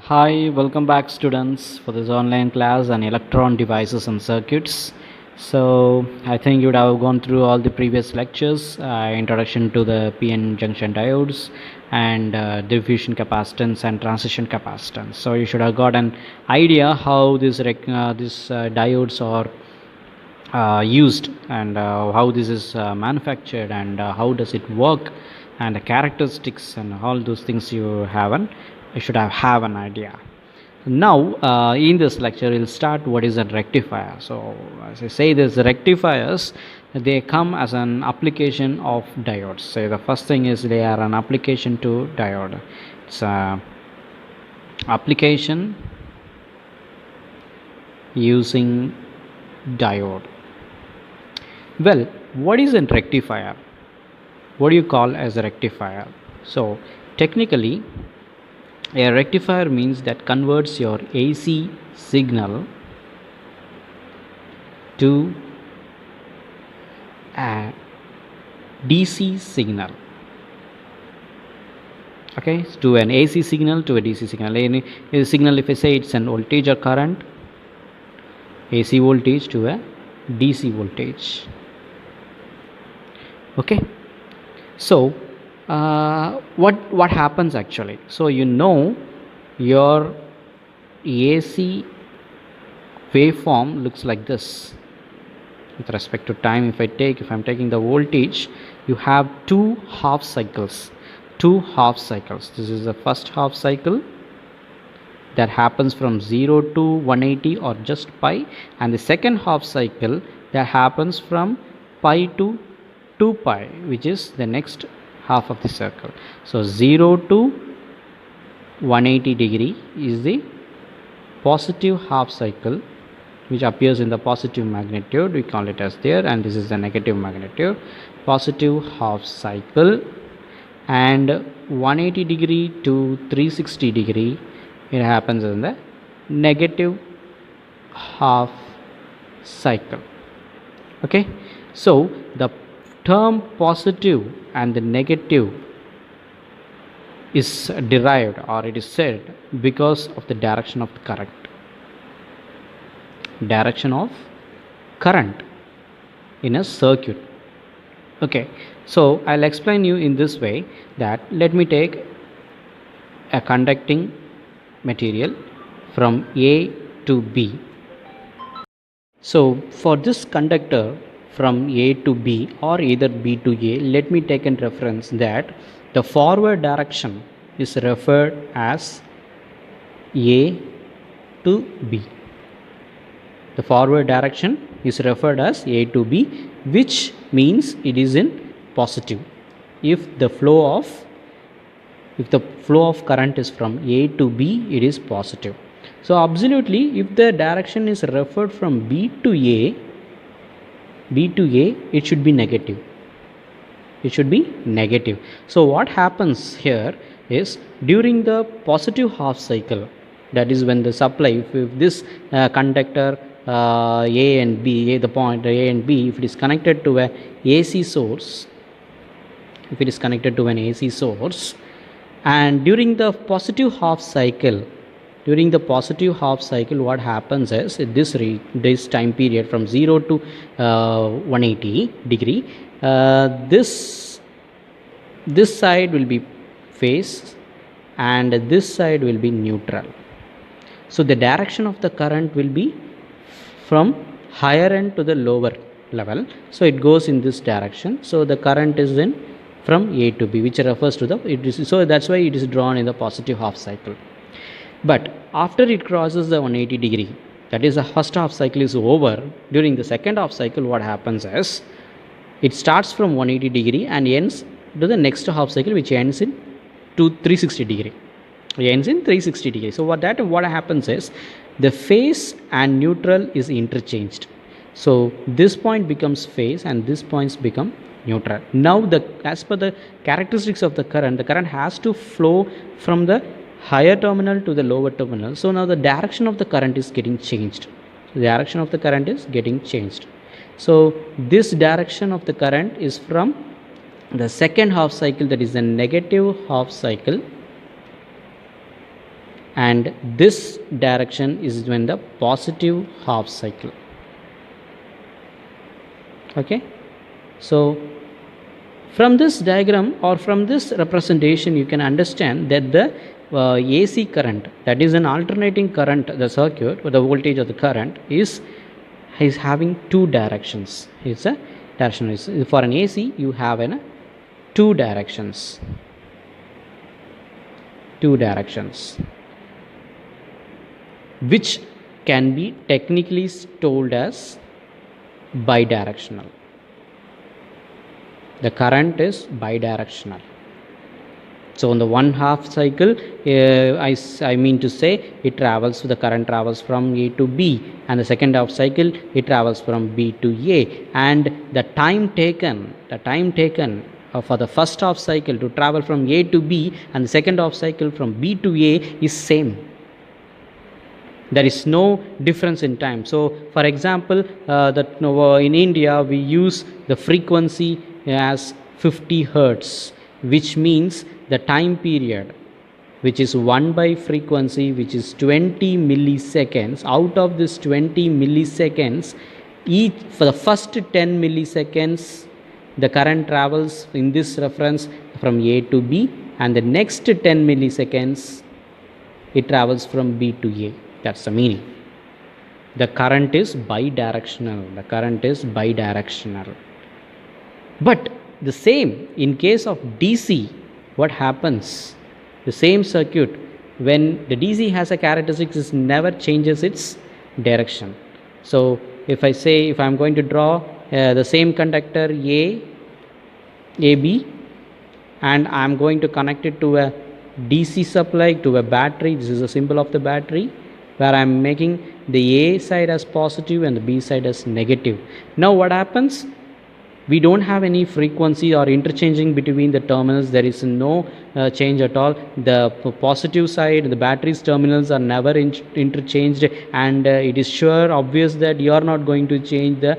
Hi, welcome back students for this online class on electron devices and circuits. So I think you would have gone through all the previous lectures, introduction to the PN junction diodes and diffusion capacitance and transition capacitance. So you should have got an idea how these diodes are used and how this is manufactured and how does it work and the characteristics and all those things you should have an idea. Now in this lecture we'll start what is a rectifier. So as I say, these rectifiers, they come as an application of diodes. So the first thing is they are an application to diode. It's a application using diode. Well, what is a rectifier? What do you call as a rectifier? So technically, a rectifier means that converts your AC signal to a DC signal. Okay, to an AC signal to a DC signal. Any signal, if I say it's an voltage or current, AC voltage to a DC voltage. Okay, so what happens actually? So you know your AC waveform looks like this. With respect to time, if I'm taking the voltage, you have two half cycles. This is the first half cycle that happens from 0 to 180 or just pi, and the second half cycle that happens from pi to 2 pi, which is the next half of the circle. So 0 to 180 degree is the positive half cycle, which appears in the positive magnitude, we call it as there, and this is the negative magnitude, positive half cycle. And 180 degree to 360 degree, it happens in the negative half cycle. Okay, so the term positive and the negative is derived, or it is said, because of the direction of the current. In a circuit. Okay, so I'll explain you in this way, that let me take a conducting material from A to B. So for this conductor from A to B or either B to A, let me take in reference that the forward direction is referred as A to B. The forward direction is referred as A to B, which means it is in positive. If the flow of current is from A to B, it is positive. So absolutely, if the direction is referred from B to A, it should be negative. So what happens here is, during the positive half cycle, that is when the supply, if this conductor A and B, the point A and B, if it is connected to a AC source, and during the positive half cycle, what happens is, this time period from 0 to 180 degree, this side will be phase and this side will be neutral. So the direction of the current will be from higher end to the lower level, so it goes in this direction. So the current is in from A to B, which refers to so that's why it is drawn in the positive half cycle. But after it crosses the 180 degree, that is, the first half cycle is over, during the second half cycle, what happens is, it starts from 180 degree and ends to the next half cycle, which ends in 360 degree. So what happens is, the phase and neutral is interchanged. So this point becomes phase and this points become neutral. Now as per the characteristics of the current has to flow from the higher terminal to the lower terminal. So now the direction of the current is getting changed. So this direction of the current is from the second half cycle, that is the negative half cycle, and this direction is when the positive half cycle. Okay, so from this diagram or from this representation you can understand that the AC current, that is an alternating current, the circuit or the voltage of the current is having two directions. It's a direction. For an AC you have two directions, which can be technically told as bidirectional. The current is bidirectional. So on the one half cycle, I mean to say it travels, the current travels from A to B, and the second half cycle it travels from B to A, and the time taken for the first half cycle to travel from A to B and the second half cycle from B to A is same. There is no difference in time. So for example, in India we use the frequency as 50 hertz, which means the time period, which is 1 by frequency, which is 20 milliseconds. Out of this 20 milliseconds, for the first 10 milliseconds the current travels in this reference from A to B, and the next 10 milliseconds it travels from B to A. That's the meaning. The current is bidirectional. But the same in case of DC, what happens? The same circuit, when the DC has a characteristic, it never changes its direction. So if I say, if I am going to draw the same conductor AB, and I am going to connect it to a DC supply, to a battery. This is a symbol of the battery, where I am making the A side as positive and the B side as negative. Now what happens? We don't have any frequency or interchanging between the terminals. There is no change at all. The positive side, the battery's terminals are never interchanged, and it is obvious that you are not going to change the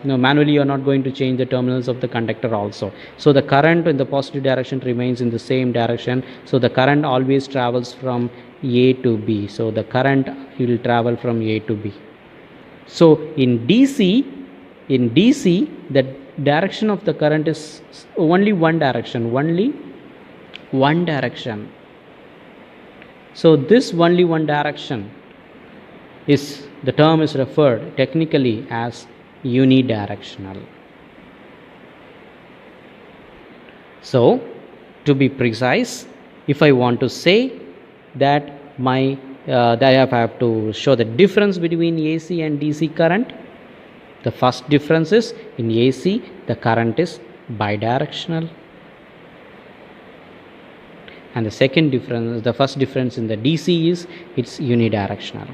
manually you are not going to change the terminals of the conductor also. So the current in the positive direction remains in the same direction. So the current always travels from A to B. So the current will travel from A to B. So in DC, the direction of the current is only one direction. So this only one direction is, the term is referred technically as unidirectional. So to be precise, if I want to say that that I have to show the difference between AC and DC current, the first difference is, in AC the current is bidirectional, and the second difference, the first difference in the DC is it's unidirectional.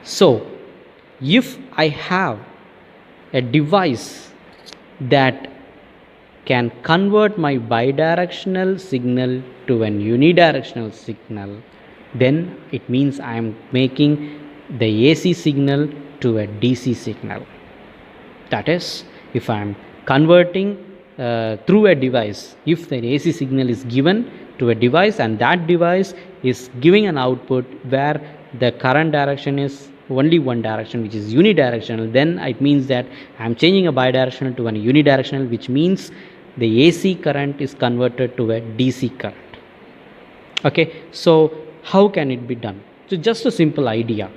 So if I have a device that can convert my bidirectional signal to an unidirectional signal, then it means I am making the AC signal to a DC signal. That is, if I am converting through a device, if the AC signal is given to a device and that device is giving an output where the current direction is only one direction, which is unidirectional, then it means that I am changing a bidirectional to a unidirectional, which means the AC current is converted to a DC current. Okay, so how can it be done? So just a simple idea.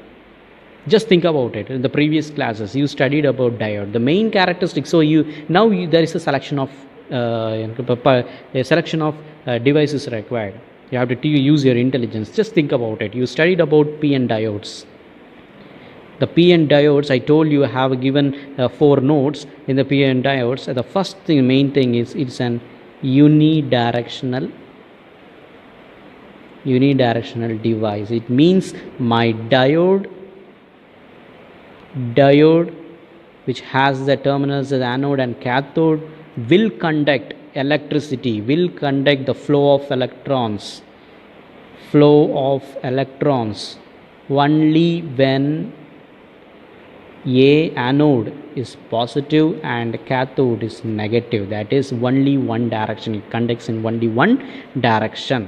Just think about it. In the previous classes, you studied about diode, the main characteristics. So there is a selection of devices required. You have to use your intelligence. Just think about it. You studied about P-N diodes. The P-N diodes, I told you, have given 4 nodes in the P-N diodes. The first thing, main thing is it's an unidirectional device. It means my diode which has the terminals as anode and cathode will conduct electricity, will conduct the flow of electrons only when A anode is positive and cathode is negative. That is only one direction. It conducts in only one direction.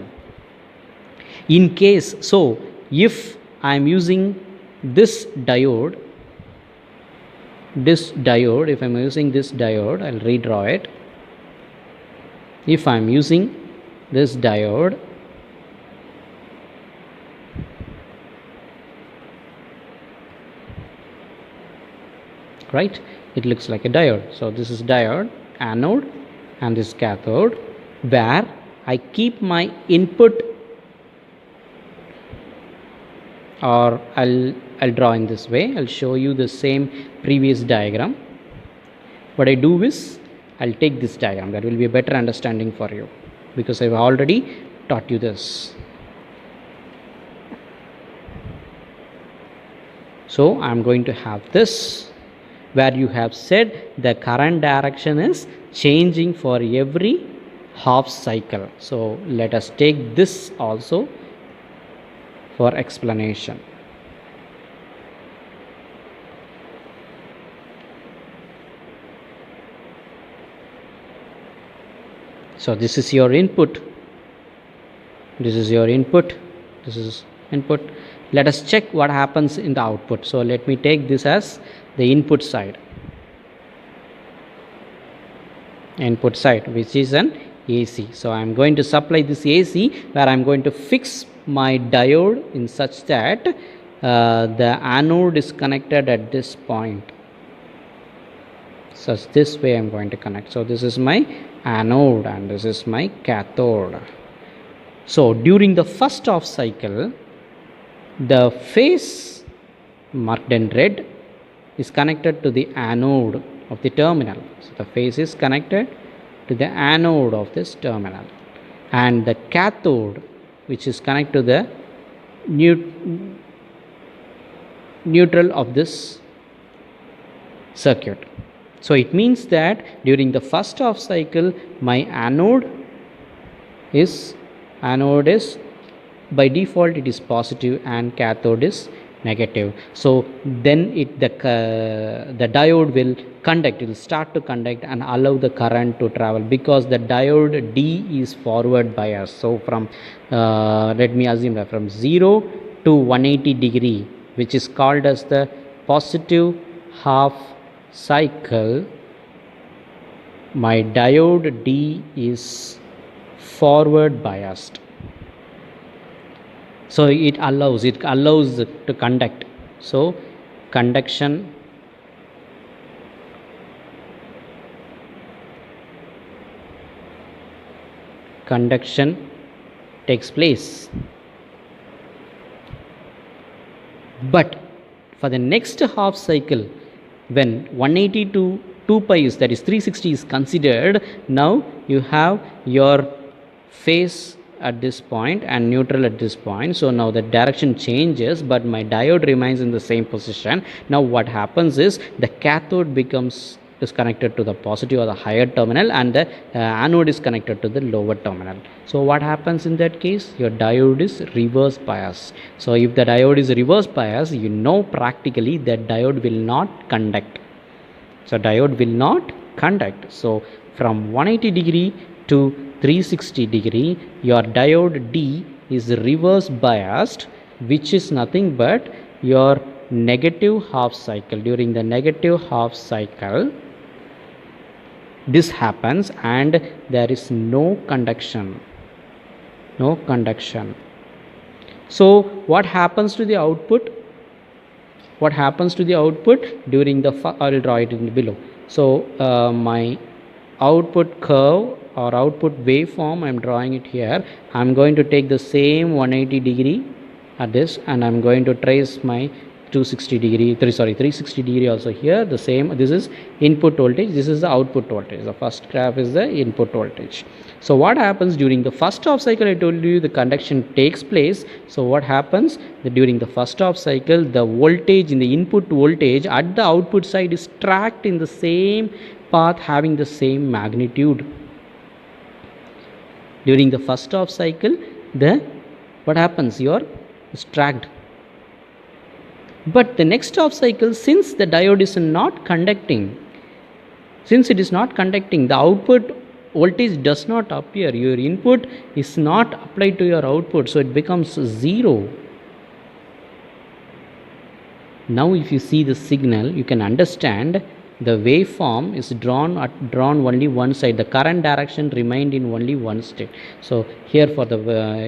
In case, so if I am using this diode, if I am using this diode, I'll redraw it. If I am using this diode, right, it looks like a diode. So this is diode, anode, and this cathode, where I keep my input, or I'll draw in this way. I'll show you the same previous diagram. What I do is I'll take this diagram. That will be a better understanding for you, because I've already taught you this. So I'm going to have this, where you have said the current direction is changing for every half cycle. So let us take this also for explanation. So this is your input, this is your input, this is input. Let us check what happens in the output. So let me take this as the input side, which is an AC. So I am going to supply this AC, where I am going to fix my diode in such that the anode is connected at this point. So this way I am going to connect. So this is my anode and this is my cathode. So during the first half cycle, the phase marked in red is connected to the anode of the terminal. So the phase is connected to the anode of this terminal, and the cathode, which is connected to the neutral of this circuit. So it means that during the first half cycle, my anode is by default it is positive and cathode is negative. So then the diode will conduct, it will start to conduct and allow the current to travel, because the diode D is forward bias. So from let me assume that from 0 to 180 degree, which is called as the positive half cycle, my diode D is forward biased. So it allows to conduct. So conduction takes place. But for the next half cycle, when 180 to 2 pi is, that is 360 is considered, now you have your phase at this point and neutral at this point. So now the direction changes, but my diode remains in the same position. Now what happens is the cathode is connected to the positive or the higher terminal, and the anode is connected to the lower terminal. So what happens in that case? Your diode is reverse bias. So if the diode is reverse bias, you know practically that diode will not conduct. So diode will not conduct. So from 180 degree to 360 degree, your diode D is reverse biased, which is nothing but your negative half cycle. During the negative half cycle, this happens and there is no conduction. So what happens to the output? During the I will draw it in below. So my output curve or output waveform, I am drawing it here. I am going to take the same 180 degree at this, and I am going to trace my 360 degree also here. The same, this is input voltage, this is the output voltage. The first graph is the input voltage. So what happens during the first half cycle? I told you the conduction takes place. So what happens during the first half cycle, the voltage in the input voltage at the output side is tracked in the same path, having the same magnitude. During the first half cycle, what happens? Your is tracked. But the next off cycle, since the diode is not conducting, since it is not conducting, the output voltage does not appear, your input is not applied to your output, so it becomes 0. Now if you see the signal, you can understand the waveform is drawn only one side. The current direction remained in only one state. So here for the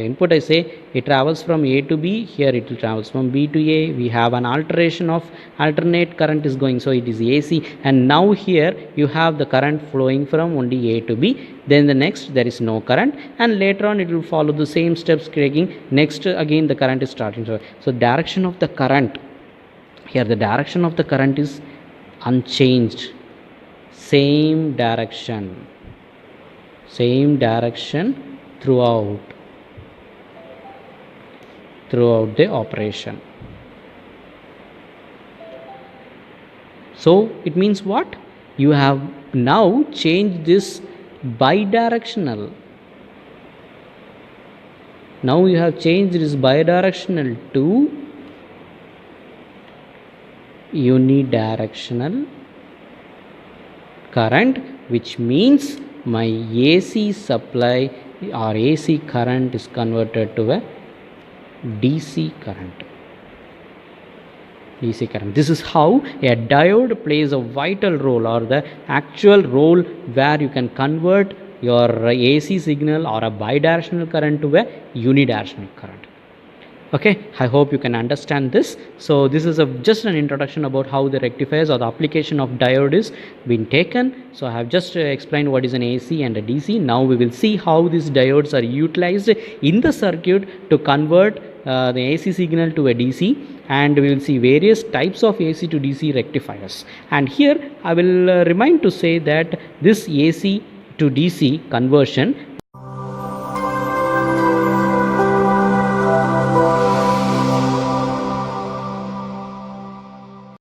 input, I say it travels from A to B. Here it will travels from B to A. We have an alteration of alternate current is going, so it is AC. And now here you have the current flowing from only A to B. Then the next there is no current, and later on it will follow the same steps taking. Next again the current is starting. So direction of the current, here the direction of the current is unchanged, same direction throughout the operation. So it means what? You have now changed this bidirectional. Now you have changed this bidirectional to unidirectional current, which means my AC supply or AC current is converted to a DC current. This is how a diode plays a vital role, or the actual role where you can convert your AC signal or a bidirectional current to a unidirectional current. Okay, I hope you can understand this. So this is just an introduction about how the rectifiers or the application of diode is been taken. So I have just explained what is an AC and a DC. Now we will see how these diodes are utilized in the circuit to convert the AC signal to a DC, and we will see various types of AC to DC rectifiers. And here I will remind to say that this AC to DC conversion